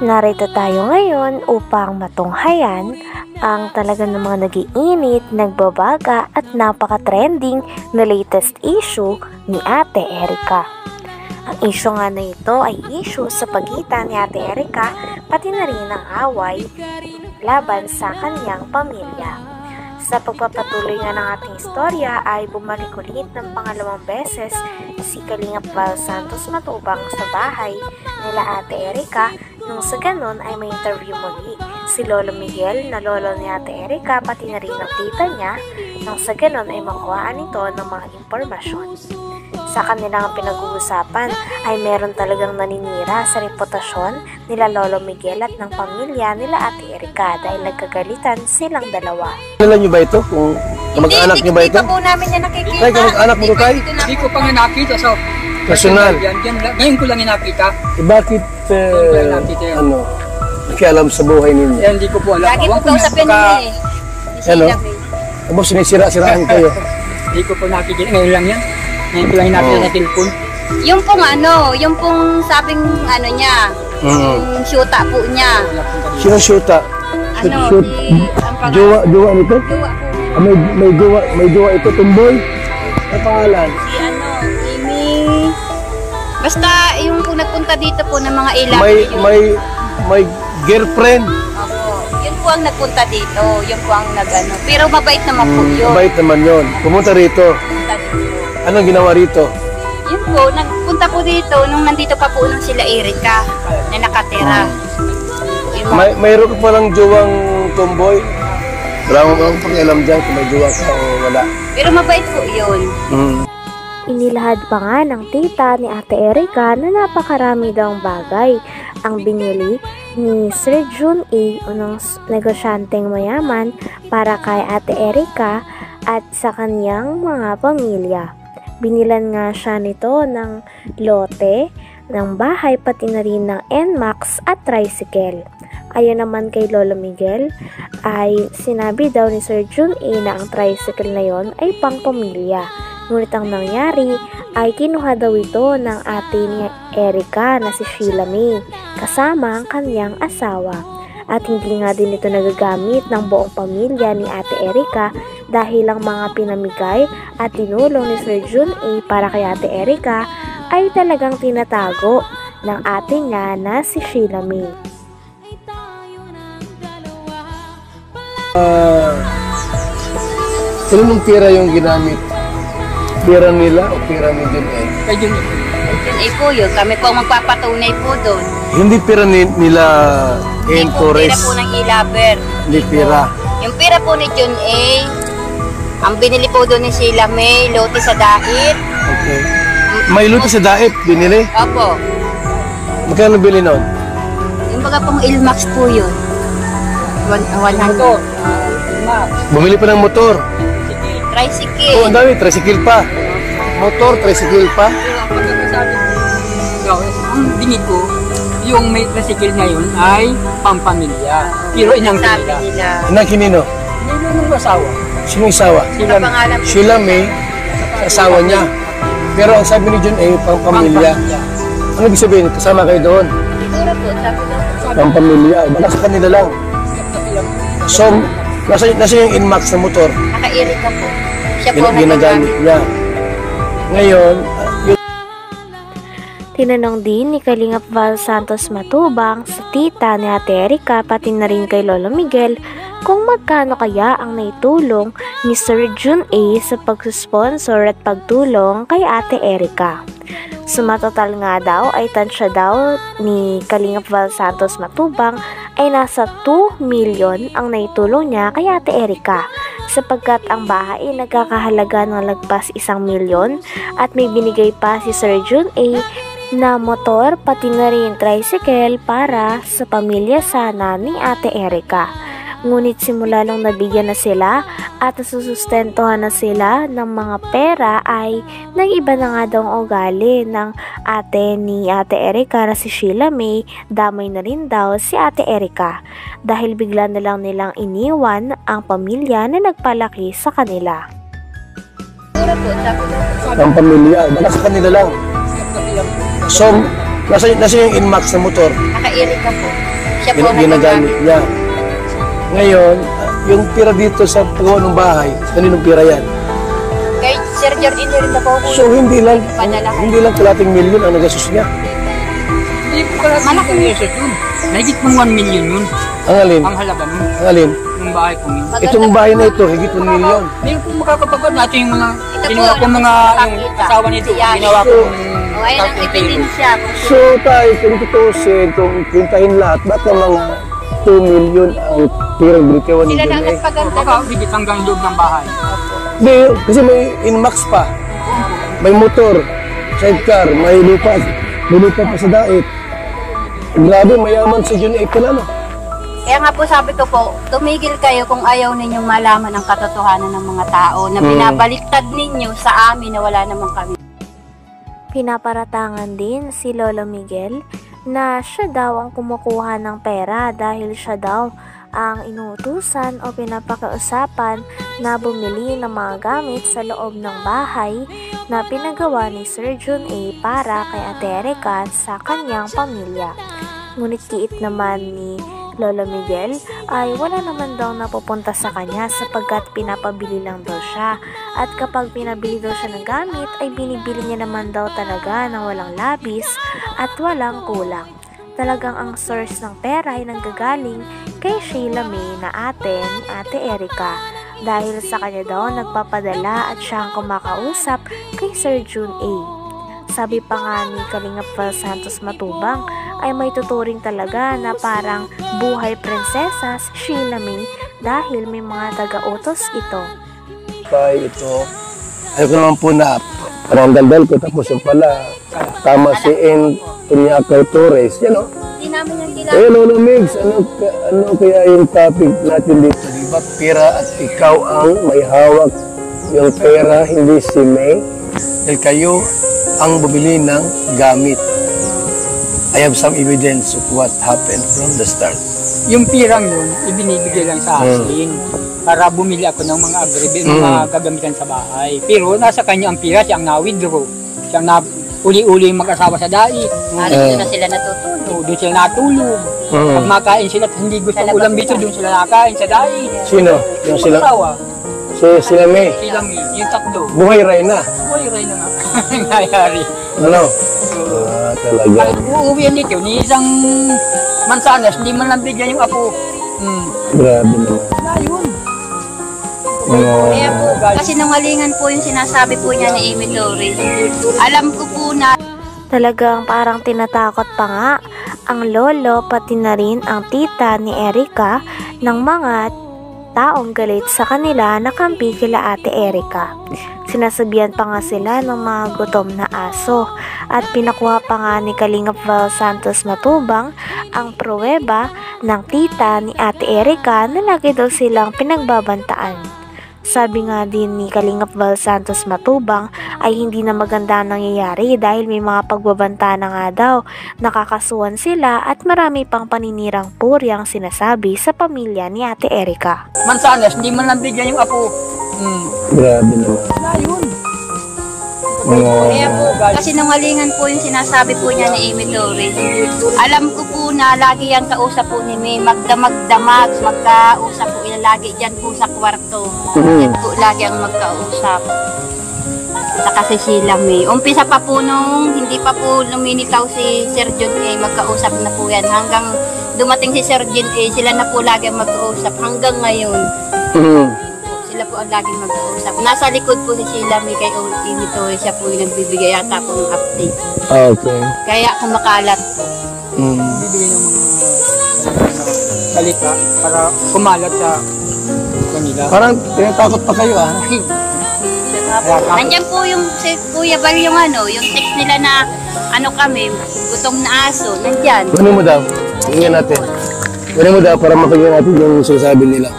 Narito tayo ngayon upang matunghayan ang talaga ng mga nag-iinit, nagbabaga at napaka-trending na latest issue ni Ate Erica. Ang issue nga na ito ay issue sa pagitan ni Ate Erica pati na rin ang away laban sa kanyang pamilya. Sa pagpapatuloy nga ng ating istorya ay bumalik ulit ng pangalawang beses si Kalingap Val Santos Matubang sa bahay nila Ate Erica. Nung sa ganon ay may interview muli si Lolo Miguel na lolo ni Ate Erica pati na rin ang tita niya. Nang sa ganon ay makuhaan ito ng mga impormasyon. Sa kanilang pinag-uusapan ay meron talagang naninira sa reputasyon nila Lolo Miguel at ng pamilya nila Ate Erica dahil nagkagalitan silang dalawa. Kilala niyo ba ito? Kung kamag-anak niyo ba ito? Hindi pa po namin yan nakikita. Tay, kamag-anak mo tay? Hindi ko pa nga nakita. So, personal. Ngayon ko lang nakita. Bakit, nakialam sa buhay ninyo? Hindi ko po alam. Lagi po kausapin niya eh. Ano? Tapos sinisira-siraan kayo? Hindi ko po nakikita. Ngayon lang yan. Ngayon ko lang nakita sa telepon. Yung pong sabing niya, yung syuta po niya. Sino syuta? Jowa nito? Jowa po. May jowa ito, tumboy? Ano pangalan? Amy. Basta yung kung nagpunta dito po ng mga ilang. May girlfriend? Opo. Yun po ang nagpunta dito. Yun po ang Pero mabait naman po yun. Mabait naman yun. Pumunta rito. Punta dito. Anong ginawa rito? Yun po, nagpunta po dito nung nandito pa po nung sila Erica na nakatira. Mayroon ka palang jowang tomboy? Wala mo bang pakialam dyan kung may jowa ka o wala? Pero mabait po yun. Inilahad pa nga ng tita ni Ate Erica na napakarami daw bagay ang binili ni Sir Jun A. unang negosyanteng mayaman para kay Ate Erica at sa kanyang mga pamilya. Binilan nga siya nito ng lote, ng bahay pati na rin ng NMAX at tricycle. Ayon naman kay Lolo Miguel ay sinabi daw ni Sir Jun A. na ang tricycle na yon ay pang pamilya. Ngunit ang nangyari ay kinuha daw ito ng ate ni Erica na si Sheila May kasama ang kanyang asawa. At hindi nga din ito nagagamit ng buong pamilya ni Ate Erica dahil ang mga pinamigay at tinulong ni Sir Jun A. para kay Ate Erica ay talagang tinatago ng ate niya na si Sheila May. Sino mong pira yung ginamit? Pira nila o pira ni Jun A? Kay Jun A. Jun A po yun. Kami po ang magpapatunay po doon. Hindi pira nila in Torres? Pira po ng Ilaber. Hindi pira. Yung pira po ni Jun A, ang binili po doon ni Sheila May, lote sa Dait. Okay. May lote sa Dait, binili? Opo. Magkano bili nun? Yung baga pong Ilmax po yun. 100. Bumili pa ng motor. Tricycle. Oo, ang dami. Tricycle pa. Motor, tricycle pa. Ang dingin ko, yung may tricycle ngayon ay pampamilya. Pero inang nila. Inang kinino? Nilunong asawa. Sino asawa? Sheila May, asawa niya. Pero ang sabi ni Jun A, pampamilya. Ano ibig sabihin? Kasama kayo doon? Siguro po, sabi ko. Pampamilya. Baka sa kanila lang. So, nasa yung Inmax na motor? Naka-Erica po. Siya po ginagamit niya. Ngayon, Tinanong din ni Kalingap Val Santos Matubang sa tita ni Ate Erica pati na rin kay Lolo Miguel kung magkano kaya ang naitulong ni Sir Jun A. sa pagsusponsor at pagtulong kay Ate Erica. Sumatotal nga daw ay tansya daw ni Kalingap Val Santos Matubang ay nasa 2 million ang naitulong niya kay Ate Erica sapagkat ang bahay ay nagkakahalaga ng lagpas 1 milyon at may binigay pa si Sir Jun A. na motor pati na rin tricycle para sa pamilya sana ni Ate Erica. Ngunit simula nung nabigyan na sila at nasusustentuhan na sila ng mga pera ay nag-iba na nga daw ang ugali ng ate ni Ate Erica na si Sheila May, damay na rin daw si Ate Erica dahil bigla na lang nilang iniwan ang pamilya na nagpalaki sa kanila. Ang pamilya, baka sa kanila lang. So, Nasa yung Inmax na motor. Naka-Erika po. Siya po Ginagamit niya. Ngayon, yung pira dito sa paggawa ng bahay, kaninong pira yan? Kay Sir Jordan rin na po. So hindi lang kalating milyon ang nagastos niya. Hindi po pala malaki yun. Nahigit mong 1 million yun. Ang alin? Ang halaga nun. Ang alin? Yung bahay ko yun. Itong bahay na ito, higit 1 milyon. Hindi po makakapagod natin yung mga Ito ginawa po, ko mga yung asawa nito. Ginawa ko O, ayun ang ipinin siya. So tayo, kung tutusin, kung pintahin lahat, ba't ng mga 2 milyon ang pirang binitawan ni Sila na Junay? nagpaganda. baka higit hanggang loob ng bahay. Hindi, kasi may Inmax pa. May motor, sidecar, may lupa pa sa dait. Grabe, mayaman si Junay pala, no? Kaya nga po sabi ko po, tumigil kayo kung ayaw ninyong malaman ang katotohanan ng mga tao na binabaliktad ninyo sa amin na wala naman kami. Pinaparatangan din si Lolo Miguel na siya daw ang kumukuha ng pera dahil siya daw ang inuutusan o pinapakausapan na bumili ng mga gamit sa loob ng bahay na pinagawa ni Sir Jun A para kay Ate Erika sa kanyang pamilya. Ngunit kiit naman ni Lolo Miguel ay wala naman daw napupunta sa kanya sapagkat pinapabili lang daw siya, at kapag pinabili daw siya ng gamit ay binibili niya naman daw talaga ng walang labis at walang kulang. Talagang ang source ng pera ay nanggagaling kay Sheila May na ate ni Ate Erika dahil sa kanya daw nagpapadala at siya ang kumakausap kay Sir Jun A. Sabi pa nga ni Kalingap Val Santos Matubang ay may tuturing talaga na parang buhay prinsesa si Sheila May dahil may mga taga-utos ito. Kaya ito, ayaw ko naman po na parang daldal ko, tapos yung pala, tama si N. Tunyakaw Torres, yan o. Hindi namin yung kilala. Eh, Lolo Migs, ano kaya yung topic natin dito? Diba, pera at ikaw ang may hawak yung pera, hindi si May. Dahil kayo ang bumili ng gamit. I have some evidence of what happened from the start. Yung pirang yun, ibinibigay lang sa akin para bumili ako ng mga mga gagamitan sa bahay. Pero nasa kanya ang pira, siyang na-withdraw. Siyang uli-uli mag-asawa sa dait. Doon na sila natutulog. Doon sila natulog. Pag makain sila at hindi gusto ng ulam dito, doon sila nakain sa dait. Sino? Yung sila? Asawa. Sila May. Sila May, yung tatlo. Buhay ray na. Buhay rin na nga. Nangyayari. Ano? Talaga. Uuwihan dito, ni isang mansanas, hindi man lang bigyan yung apo. Grabe naman. Ayun. Kaya po, kasi nangalingan po yung sinasabi po niya ni Amy Torres. Alam ko po na Talagang parang tinatakot pa nga ang lolo pati na rin ang tita ni Erika ng mga taong galit sa kanila na kampi kila Ate Erika. Sinasabihan pa nga sila ng mga gutom na aso at pinakuha pa nga ni Kalingap Val Santos Matubang ang pruweba ng tita ni Ate Erika na lagi daw silang pinagbabantaan. Sabi nga din ni Kalingap Val Santos Matubang ay hindi na maganda ang nangyayari dahil may mga pagbabanta na nga daw, nakakasuhan sila at marami pang paninirang puryang sinasabi sa pamilya ni Ate Erika. Mansanas, hindi man lang bigyan yung apo. Grabe naman. Ayun. kaya po, kasi nangalingan po yung sinasabi po niya ni Amy Torres. Alam ko po na lagi yan kausap po ni May, magdamag-damag, magkausap po yan lagi dyan po sa kwarto. Yan po lagi ang magkausap. Saka si Sheila May. Umpisa pa po nung hindi pa po lumilitaw si Sir John A, magkausap na po yan. Hanggang dumating si Sir John A, sila na po lagi ang magkausap hanggang ngayon. Sila po ang laging mag-uusap. Nasa likod po si Sheila May kay Amy Torres, siya po yung nagbibigay yata po ng update. Okay. Kaya kumakalat po. Bibigyan ng mga salita para kumalat sa kanila. Parang tinatakot pa kayo ah. Nandiyan po yung si Kuya Bal yung yung text nila na kami, gutom na aso, nandiyan. Kunin mo daw. Tingnan natin. Kunin mo daw para makagyan natin yung sinasabi nila.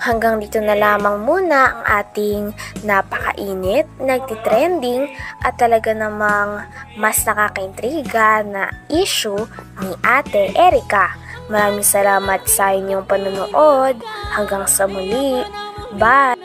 Hanggang dito na lamang muna ang ating napakainit, nagtitrending at talaga namang mas nakakaintriga na issue ni Ate Erika. Maraming salamat sa inyong panonood. Hanggang sa muli. Bye!